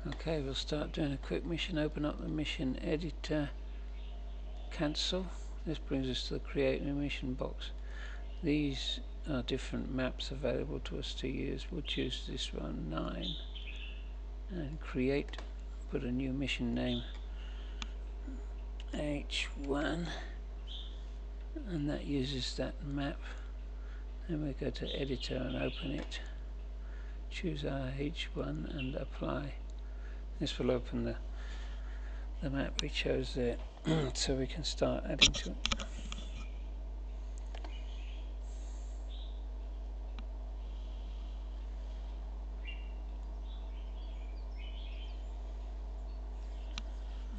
Okay, we'll start doing a quick mission. Open up the mission editor, cancel. This brings us to the create new mission box. These are different maps available to us to use. We'll choose this one, 9, and create. Put a new mission name, H1, and that uses that map. Then we go to editor and open it. Choose our H1 and apply. This will open the map we chose there, so we can start adding to it.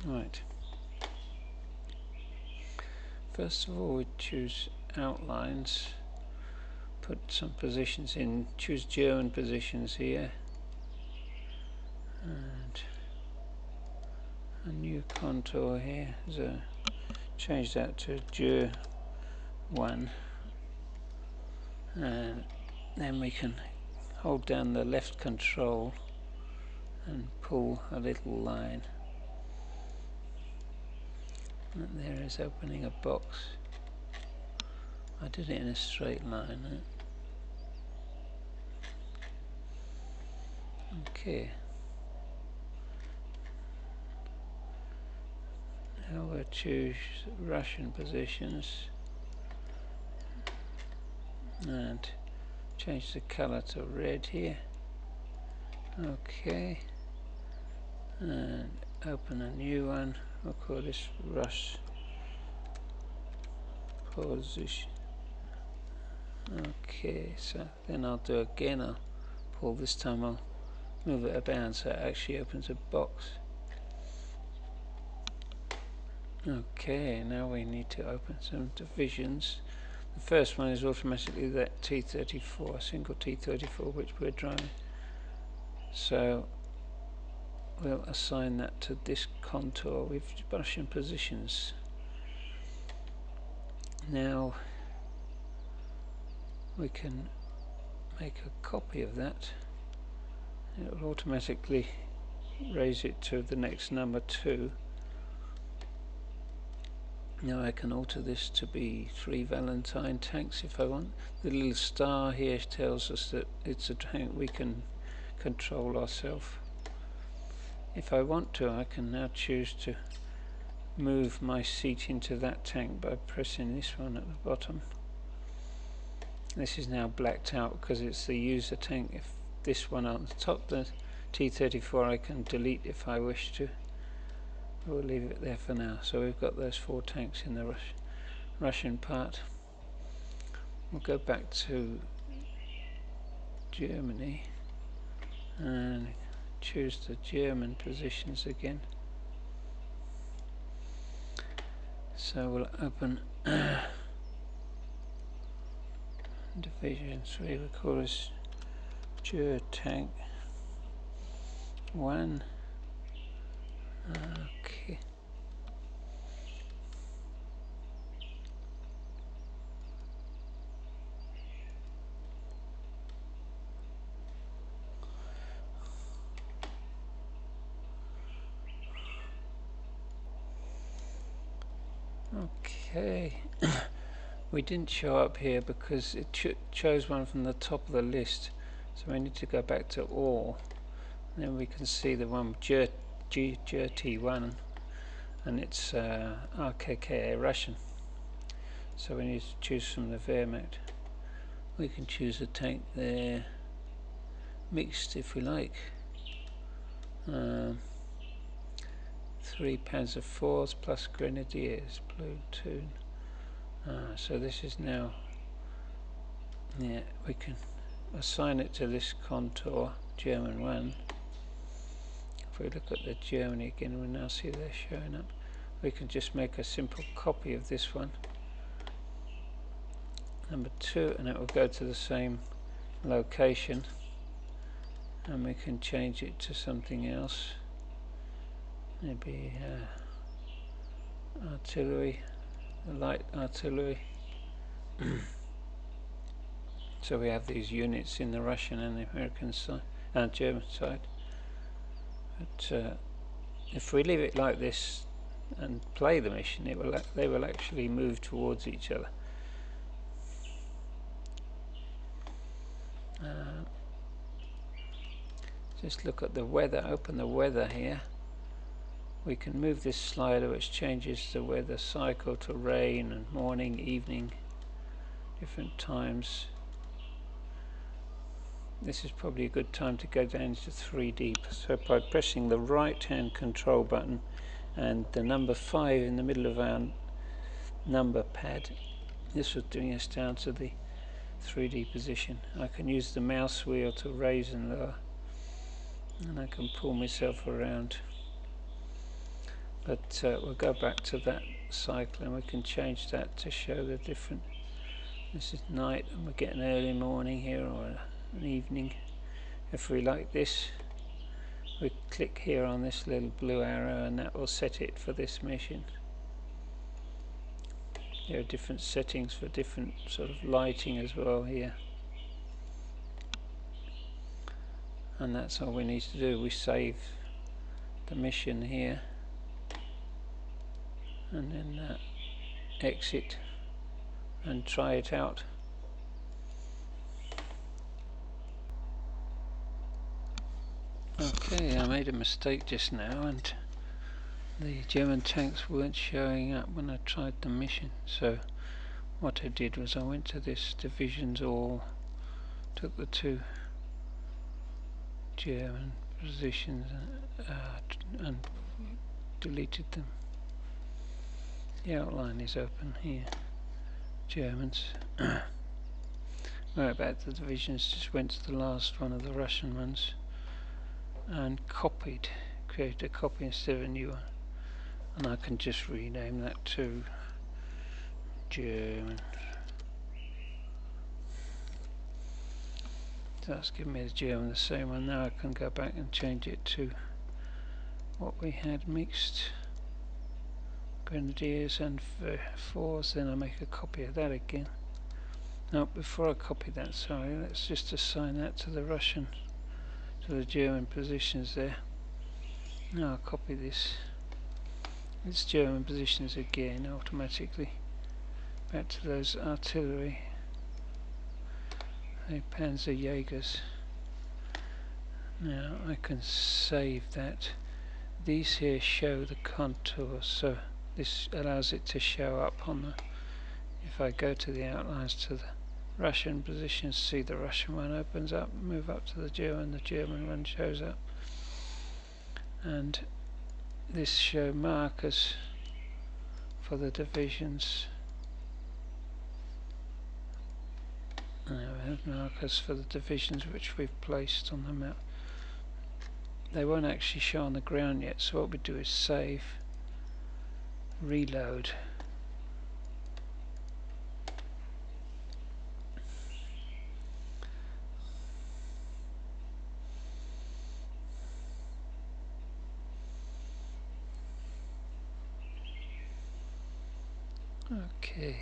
Right. First of all, we choose outlines. Put some positions in. Choose German positions here, and a new contour here. So change that to Ger 1, and then we can hold down the left control and pull a little line. And there is opening a box. I did it in a straight line. Okay. Now we'll choose Russian positions and change the color to red here. Okay. And open a new one. We'll call this Rush position. Okay, so then I'll do again. I'll pull this time. I'll move it about so it actually opens a box. Okay, now we need to open some divisions. The first one is automatically that T34, single T34, which we're driving. So we'll assign that to this contour with Russian positions. Now we can make a copy of that. It will automatically raise it to the next number 2. Now I can alter this to be 3 Valentine tanks if I want. The little star here tells us that it's a tank we can control ourselves. If I want to, I can now choose to move my seat into that tank by pressing this one at the bottom. This is now blacked out because it's the user tank. If this one on the top, the T34, I can delete if I wish to. We'll leave it there for now. So we've got those 4 tanks in the Russian part. We'll go back to Germany and choose the German positions again. So we'll open Division 3, we call this Ger Tank 1. Okay. Okay. We didn't show up here because it chose one from the top of the list, so we need to go back to all. And then we can see the one GT1, and it's RKKA Russian. So we need to choose from the Wehrmacht. We can choose a tank there, mixed if we like. 3 Panzer IVs plus Grenadiers, platoon. So this is now, yeah, we can assign it to this contour, German 1. If we look at the Germany again, we'll now see they're showing up. We can just make a simple copy of this one, number 2, and it will go to the same location, and we can change it to something else, maybe artillery, light artillery. So we have these units in the Russian and the American side and German side. But if we leave it like this and play the mission, they will actually move towards each other. Just look at the weather, open the weather here. We can move this slider which changes the weather cycle to rain and morning, evening, different times. This is probably a good time to go down to 3D. So by pressing the right hand control button and the number 5 in the middle of our number pad, this was doing us down to the 3D position. I can use the mouse wheel to raise and lower, and I can pull myself around. But we'll go back to that cycle and we can change that to show the different. This is night and we're getting early morning here, or an evening. If we like this, we click here on this little blue arrow and that will set it for this mission. There are different settings for different sort of lighting as well here. And that's all we need to do. We save the mission here and then exit and try it out. Okay, I made a mistake just now and the German tanks weren't showing up when I tried the mission. So what I did was I went to this divisions all, took the 2 German positions and deleted them. The outline is open here. Germans. Right, about the divisions, just went to the last one of the Russian ones and created a copy instead of a new one. And I can just rename that to German. So that's giving me the German, the same one. Now I can go back and change it to what we had mixed. Grenadiers and fours, then I make a copy of that again. No, before I copy that, sorry, let's just assign that to the Russian, to the German positions there. Now I'll copy this. It's German positions again, automatically. Back to those artillery, the Panzerjägers. Now I can save that. These here show the contours, so this allows it to show up on the, if I go to the outlines to the Russian positions, see the Russian one opens up, move up to the German one shows up. And this show markers for the divisions. Now we have markers for the divisions which we've placed on the map. They won't actually show on the ground yet, so what we do is save, reload. Okay.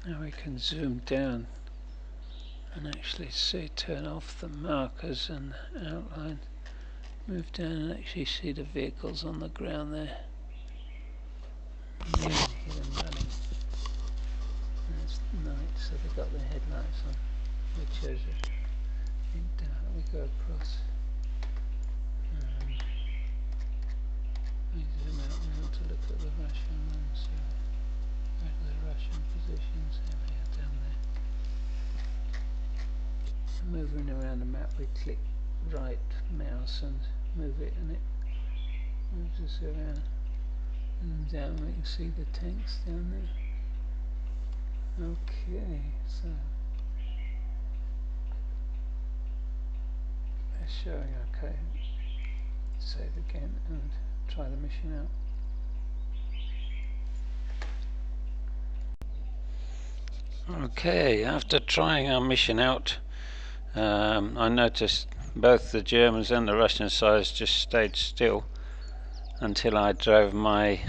Now we can zoom down and actually see, turn off the markers and the outline, move down and actually see the vehicles on the ground there. You can hear them running. And it's night, so they've got their headlights on, which shows it. And we go across. We zoom out now to look at the Russian ones. So go to the Russian positions. There we are, down there. Moving around the map, we click right mouse and move it, and it moves us around. And down we can see the tanks down there. Okay, so it's showing okay. Save again and try the mission out. Okay, after trying our mission out, I noticed both the Germans and the Russian sides just stayed still until I drove my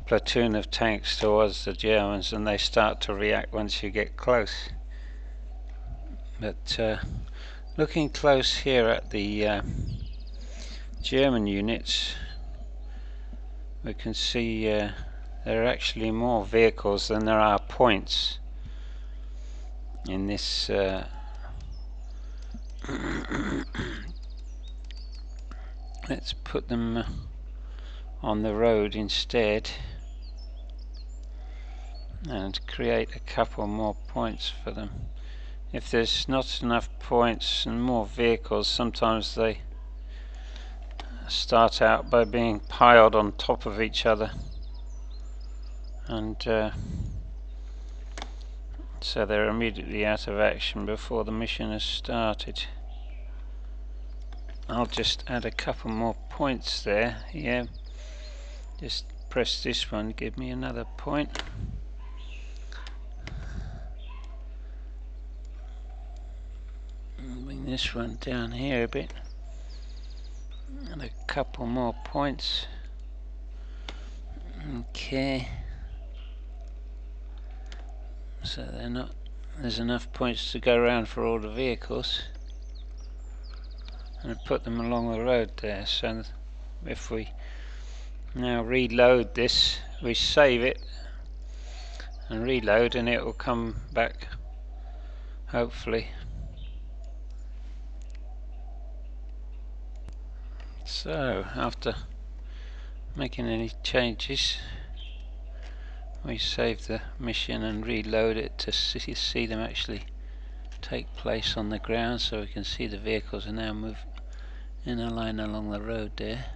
platoon of tanks towards the Germans, and they start to react once you get close. But Looking close here at the German units, we can see there are actually more vehicles than there are points in this let's put them on the road instead and create a couple more points for them. If there's not enough points and more vehicles, sometimes they start out by being piled on top of each other, and so they're immediately out of action before the mission has started. I'll just add a couple more points there. Yeah, just press this one, give me another point. Bring this one down here a bit, and a couple more points. Okay, so there's enough points to go around for all the vehicles, and put them along the road there. So if we now reload this, we save it and reload, and it will come back hopefully. So after making any changes, we save the mission and reload it to see them actually take place on the ground, so we can see the vehicles are now moving in a line along the road there.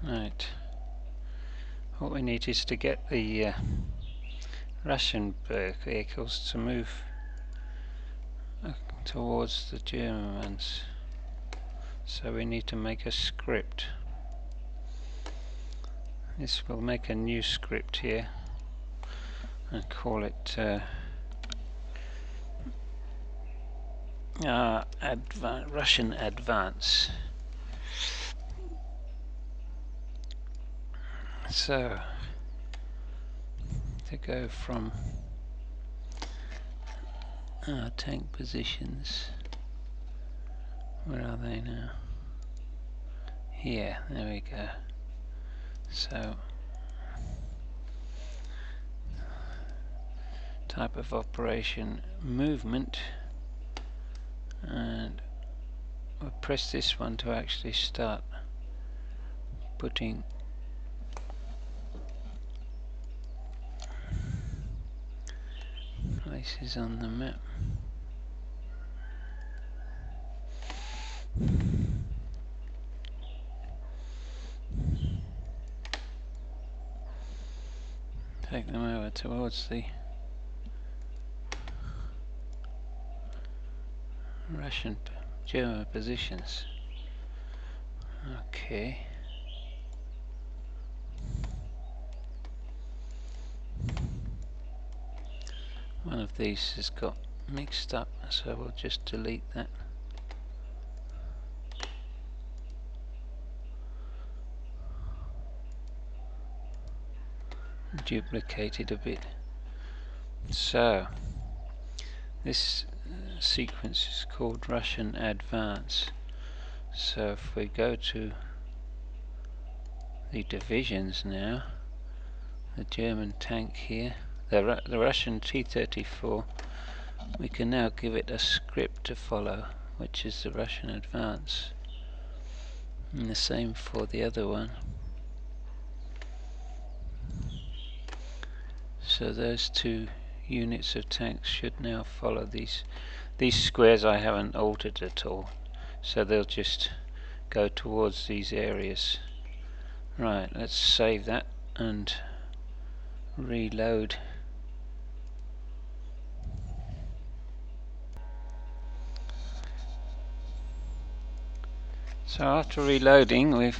Right, what we need is to get the Russian vehicles to move towards the German ones, so we need to make a script. This will make a new script here and call it Russian Advance. So to go from our tank positions, where are they now? Here, there we go. So type of operation, movement, and we'll press this one to actually start putting places on the map. Take them over towards the Russian German positions. Okay. One of these has got mixed up, so we'll just delete that. Duplicate it a bit. So this sequence is called Russian Advance. So if we go to the divisions now, the German tank here, the Russian T-34, we can now give it a script to follow, which is the Russian Advance, and the same for the other one. So those two units of tanks should now follow these squares. I haven't altered at all, so they'll just go towards these areas. Right, let's save that and reload. So after reloading,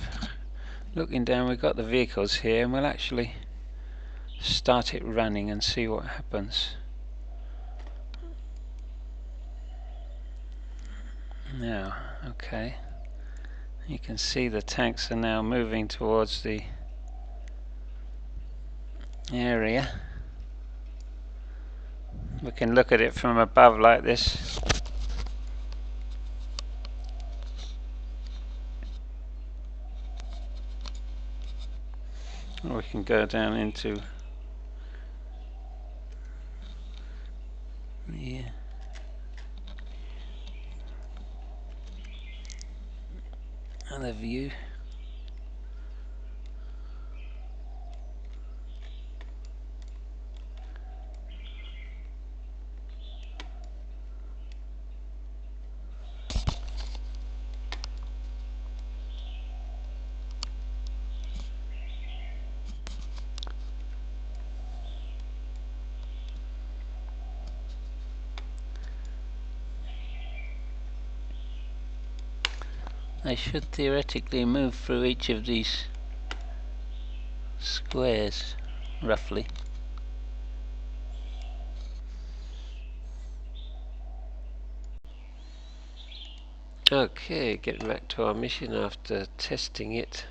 looking down, we've got the vehicles here, and we'll actually start it running and see what happens. Now, okay, you can see the tanks are now moving towards the area. We can look at it from above like this. Or we can go down into another view. They should theoretically move through each of these squares, roughly. Okay, getting back to our mission after testing it.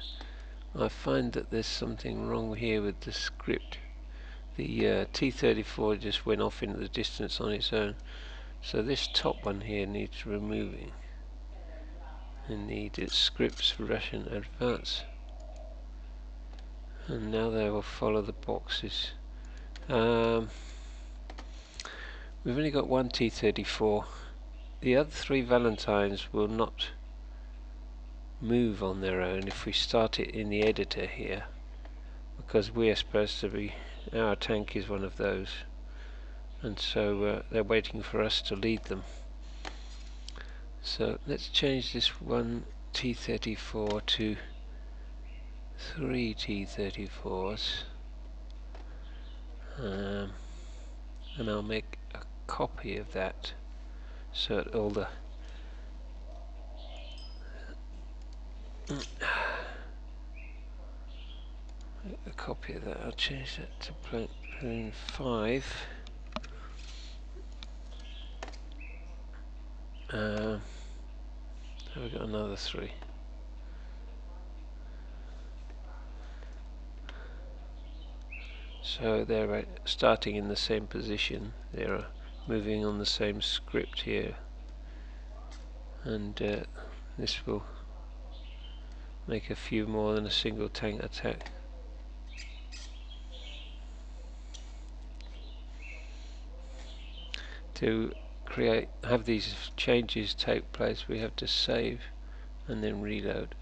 I find that there's something wrong here with the script. The T34 just went off into the distance on its own. So this top one here needs removing. And need its scripts for Russian advance. And now they will follow the boxes. We've only got one T34. The other three Valentines will not move on their own if we start it in the editor here, because we are supposed to be, our tank is one of those, and so they're waiting for us to lead them. So let's change this one T34 to 3 T34s, and I'll make a copy of that so that all the a copy of that. I'll change that to plane 5. So we've got another 3. So they're starting in the same position. They're moving on the same script here, and this will make a few more than a single tank attack. To have these changes take place, we have to save and then reload.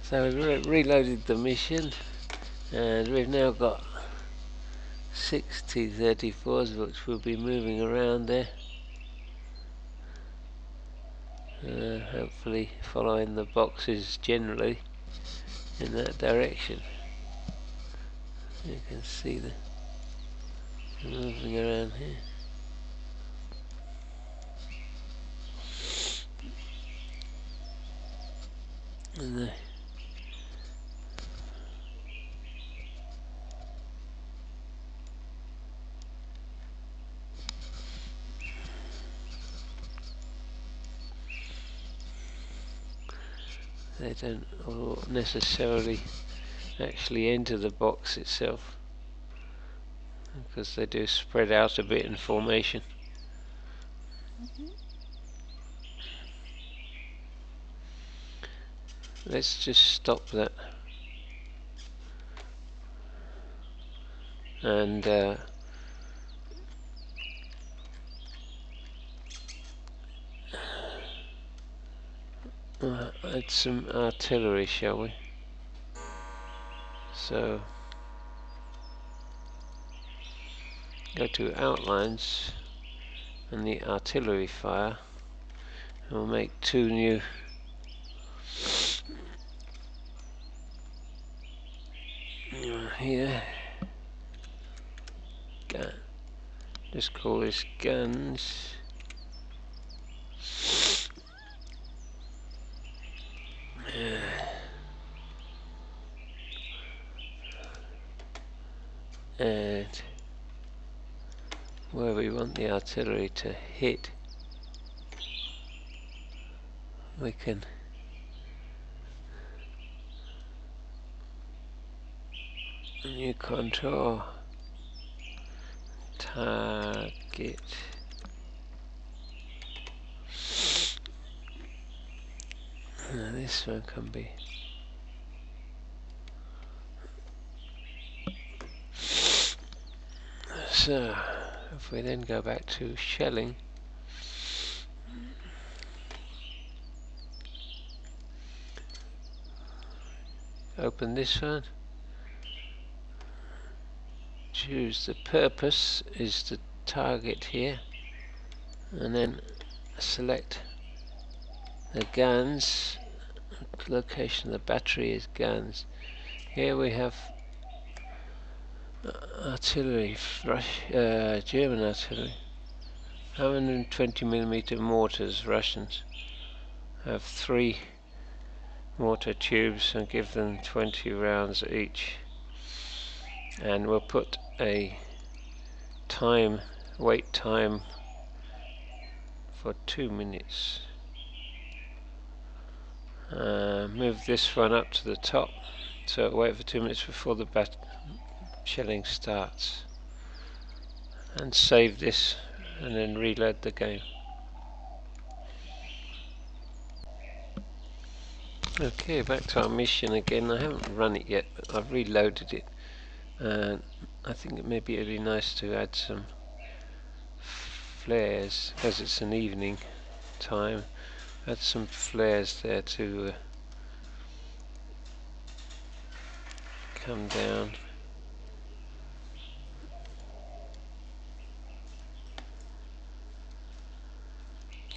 So we've reloaded the mission, and we've now got 6 T-34s which will be moving around there, hopefully following the boxes generally in that direction. You can see them moving around here. And they don't all necessarily actually enter the box itself, because they do spread out a bit in formation. Let's just stop that, and add some artillery, shall we? So go to outlines and the artillery fire, and we'll make 2 new here. Gun. Just call this guns. And where we want the artillery to hit, we can new control target. This one can be so. If we then go back to shelling, open this one, choose the purpose is the target here, and then select the guns. Location of the battery is guns. Here we have artillery, German artillery. 120mm mortars. Russians have 3 mortar tubes and give them 20 rounds each. And we'll put a wait time for 2 minutes. Move this one up to the top, so it'll wait for 2 minutes before the shelling starts. And save this and then reload the game. Okay, back to our mission again. I haven't run it yet, but I've reloaded it. And I think maybe it'd be nice to add some flares, as it's an evening time. Add some flares there to come down.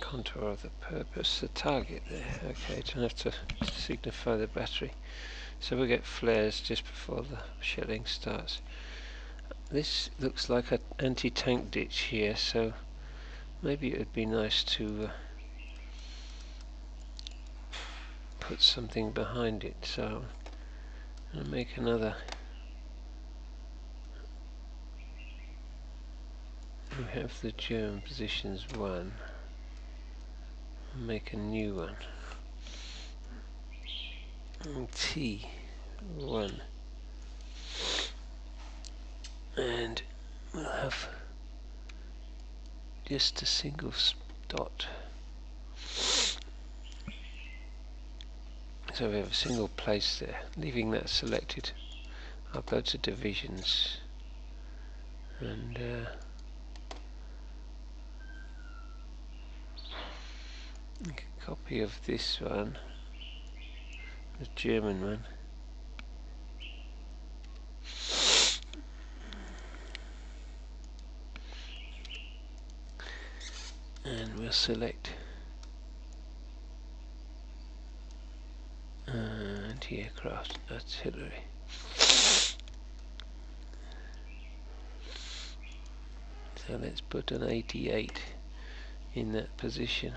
Contour of the purpose, the target there. Okay, don't have to signify the battery. So we get flares just before the shelling starts. This looks like an anti-tank ditch here, so maybe it would be nice to put something behind it. So I'll make another. We have the German positions 1. I'll make a new one. T1. And we'll have just a single dot. So we have a single place there. Leaving that selected, I'll go to divisions and make a copy of this one, the German one. And we'll select anti-aircraft artillery. So let's put an 88 in that position.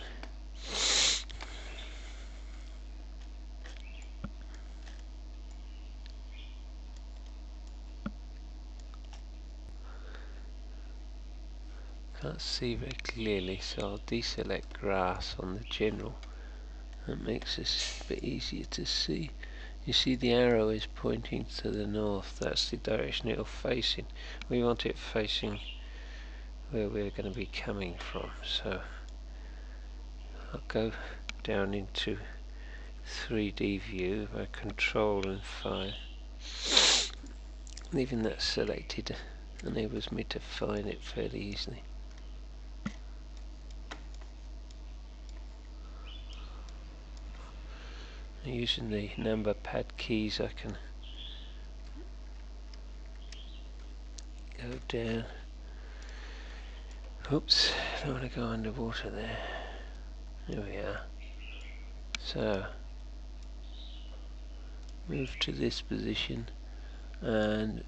Can't see very clearly, so I'll deselect grass on the general. That makes this a bit easier to see. You see the arrow is pointing to the north. That's the direction it'll face in. We want it facing where we're going to be coming from. So I'll go down into 3D view by Control and 5. Leaving that selected enables me to find it fairly easily. Using the number pad keys I can go down. Oops, don't want to go underwater there. There we are. So move to this position, and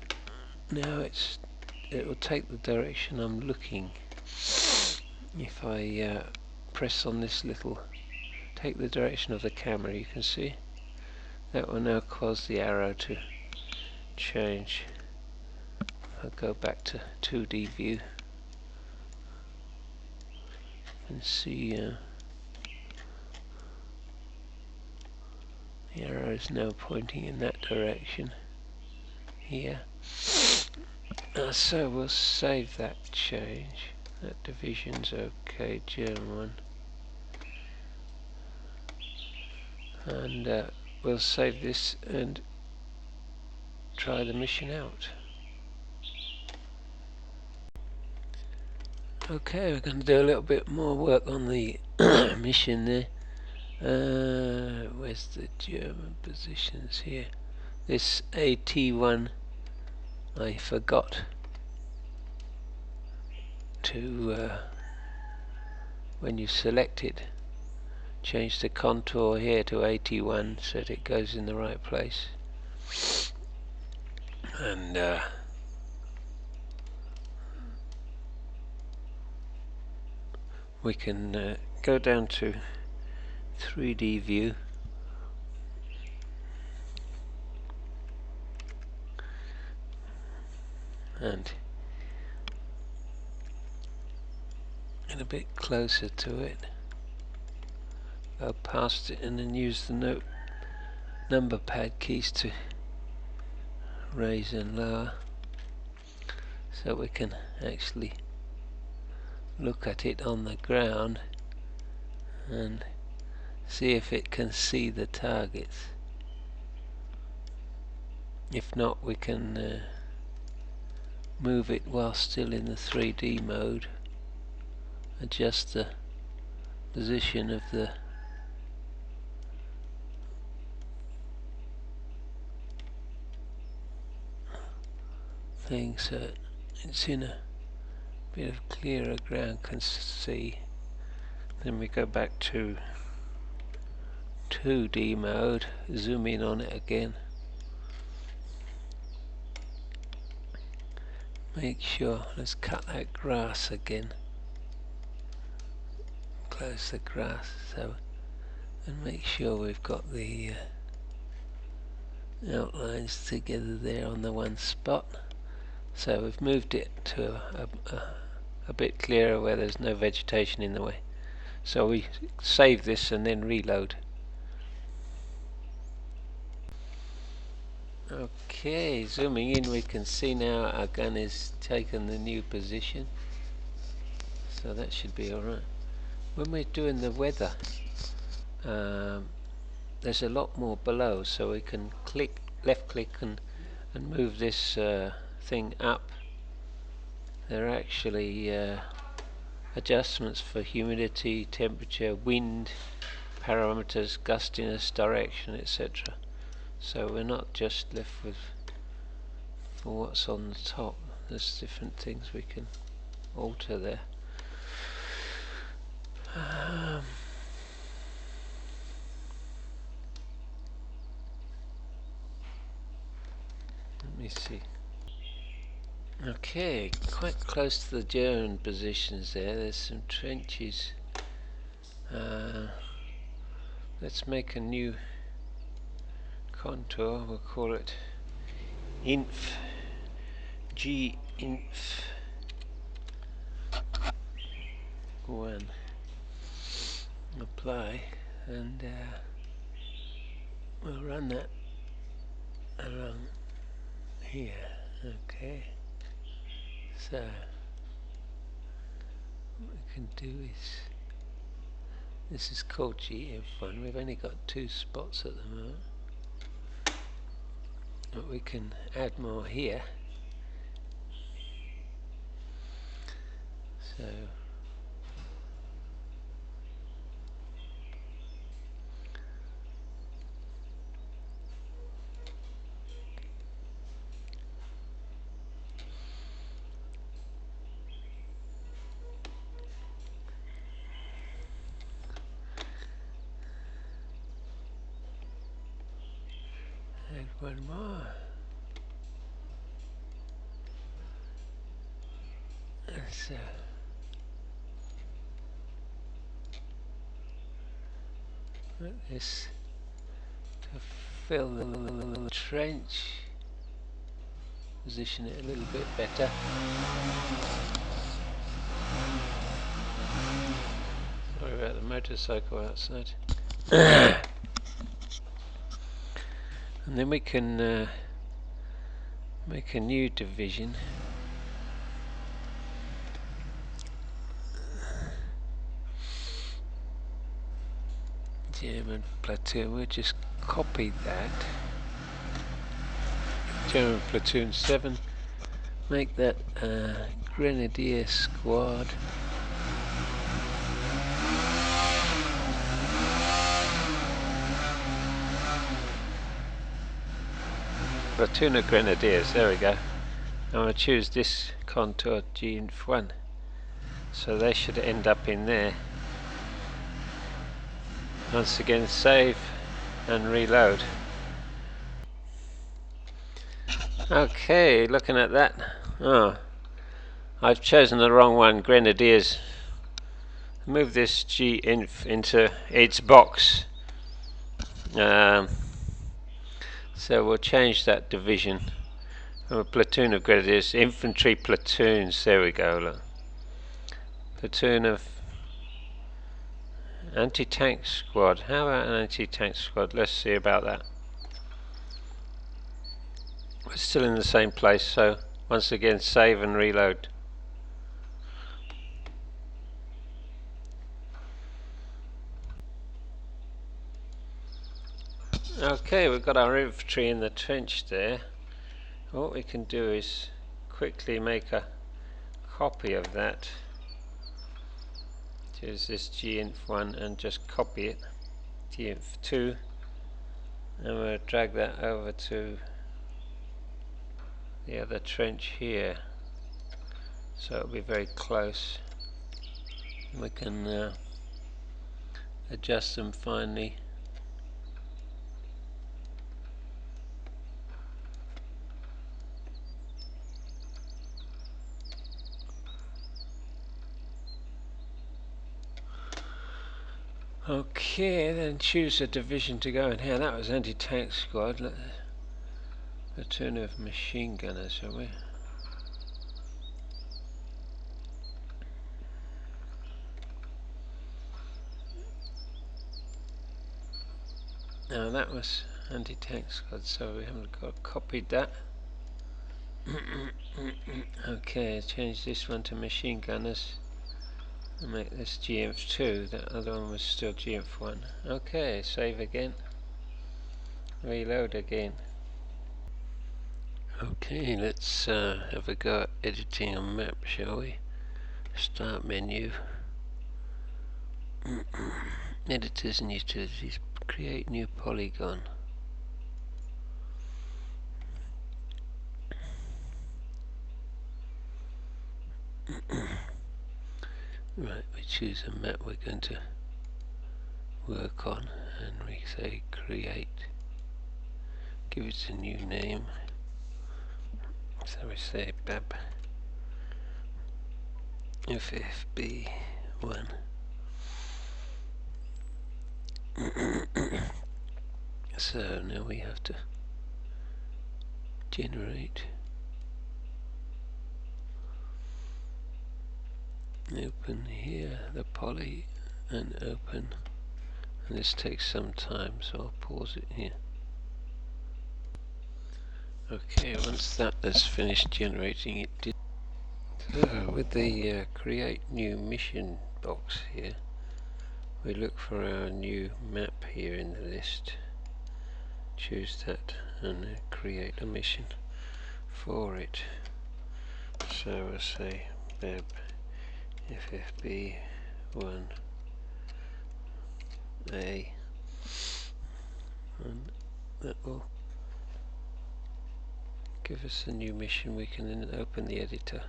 now it will take the direction I'm looking. If I press on this little, take the direction of the camera, you can see that will now cause the arrow to change. I'll go back to 2D view and see The arrow is now pointing in that direction here. So we'll save that change. That division's okay, German one. And we'll save this and try the mission out. Okay, we're going to do a little bit more work on the mission there. Where's the German positions here? This AT1 I forgot to, when you select it, change the contour here to 81 so that it goes in the right place. And we can go down to 3D view and get a bit closer to it, go past it, and then use the number pad keys to raise and lower so we can actually look at it on the ground and see if it can see the targets. If not, we can move it while still in the 3D mode, adjust the position of the thing so it's in a bit of clearer ground, can see. Then we go back to 2D mode, zoom in on it again, make sure, let's cut that grass again, close the grass, so, and make sure we've got the outlines together there on the one spot. So we've moved it to a bit clearer where there's no vegetation in the way. So we save this and then reload. Okay, zooming in, we can see now our gun is taken the new position, so that should be alright. When we're doing the weather, there's a lot more below, so we can left click and move this thing up. There are actually adjustments for humidity, temperature, wind parameters, gustiness, direction, etc. So we're not just left with for what's on the top. There's different things we can alter there. Let me see. Okay, quite close to the German positions there. There's some trenches. Let's make a new contour. We'll call it inf G-inf 1. Apply, and we'll run that along here. Okay, so what we can do is, this is called GF1. We've only got 2 spots at the moment, but we can add more here. So add one more. So let this to fill the trench, position it a little bit better. Sorry about the motorcycle outside. And then we can make a new division. German platoon, we'll just copy that. German platoon 7, make that grenadier squad. Platoon of grenadiers, there we go. I'm going to choose this contour G1, so they should end up in there. Once again, save and reload. Okay, looking at that. Oh, I've chosen the wrong one, Grenadiers. Move this G-inf into its box. So we'll change that division from a platoon of Grenadiers, infantry platoons. There we go. Look. Platoon of anti-tank squad. How about an anti-tank squad? Let's see about that. We're still in the same place, so once again save and reload. Okay, we've got our infantry in the trench there. What we can do is quickly make a copy of that. Choose this G-inf1 and just copy it. G-inf2, and we'll drag that over to the other trench here, so it'll be very close. We can adjust them finely. Okay, then choose a division to go in here. That was anti-tank squad. Platoon of machine gunners, shall we? Now that was anti-tank squad, so we haven't got copied that. Okay, change this one to machine gunners and make this G-inf2. That other one was still G-inf1. Okay, save again, reload again. Okay, let's have a go at editing a map, shall we? Start menu, editors and utilities, create new polygon. Right, we choose a map we're going to work on, and we say create, give it a new name, so we say BAB FFB1. So now we have to generate, open here the poly and open, and this takes some time, so I'll pause it here. Okay, once that has finished generating, it did. So with the create new mission box here, we look for our new map here in the list, choose that and create a mission for it. So we'll say BAB FFB1A, and that will give us a new mission. We can then open the editor.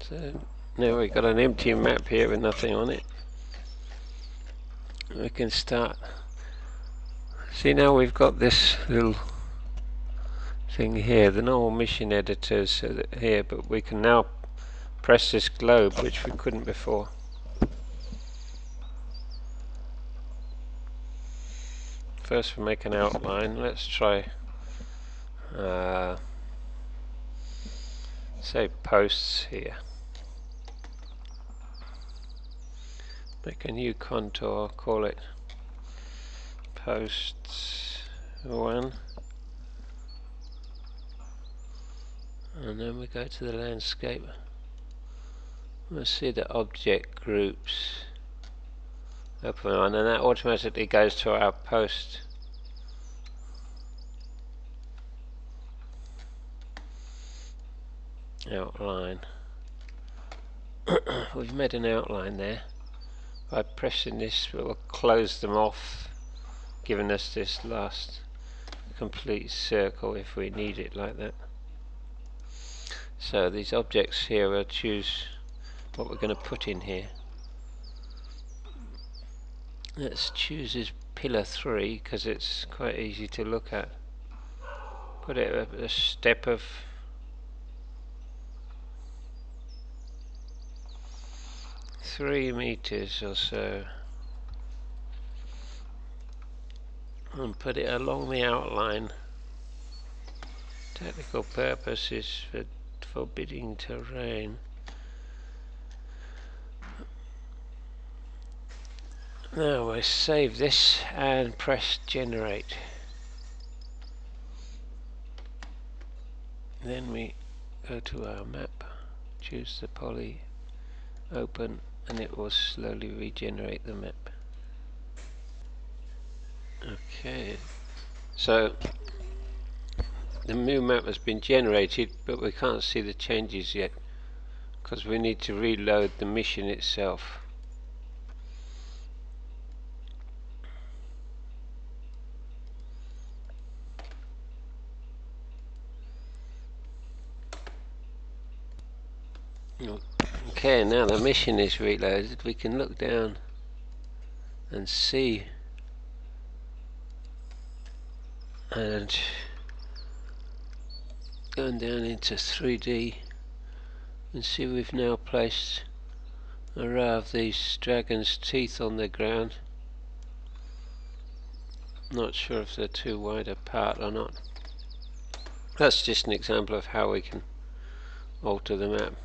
So now we've got an empty map here with nothing on it. We can start. See, now we've got this little thing here, the normal mission editors here, but we can now press this globe, which we couldn't before. First we make an outline. Let's try say posts here. Make a new contour, call it posts 1, and then we go to the landscape. We'll see the object groups, open one, and that automatically goes to our post. Outline. We've made an outline there. By pressing this, we'll close them off, giving us this last complete circle if we need it like that. So these objects here, we'll choose what we're going to put in here. Let's choose this pillar 3 because it's quite easy to look at. Put it at a step of 3 meters or so, and put it along the outline. Technical purposes for forbidding terrain. Now we save this and press generate. Then we go to our map, choose the poly, open, and it will slowly regenerate the map. Okay, so the new map has been generated, but we can't see the changes yet because we need to reload the mission itself. Okay, now the mission is reloaded. We can look down and see, and going down into 3D and see we've now placed a row of these dragon's teeth on the ground. Not sure if they're too wide apart or not. That's just an example of how we can alter the map.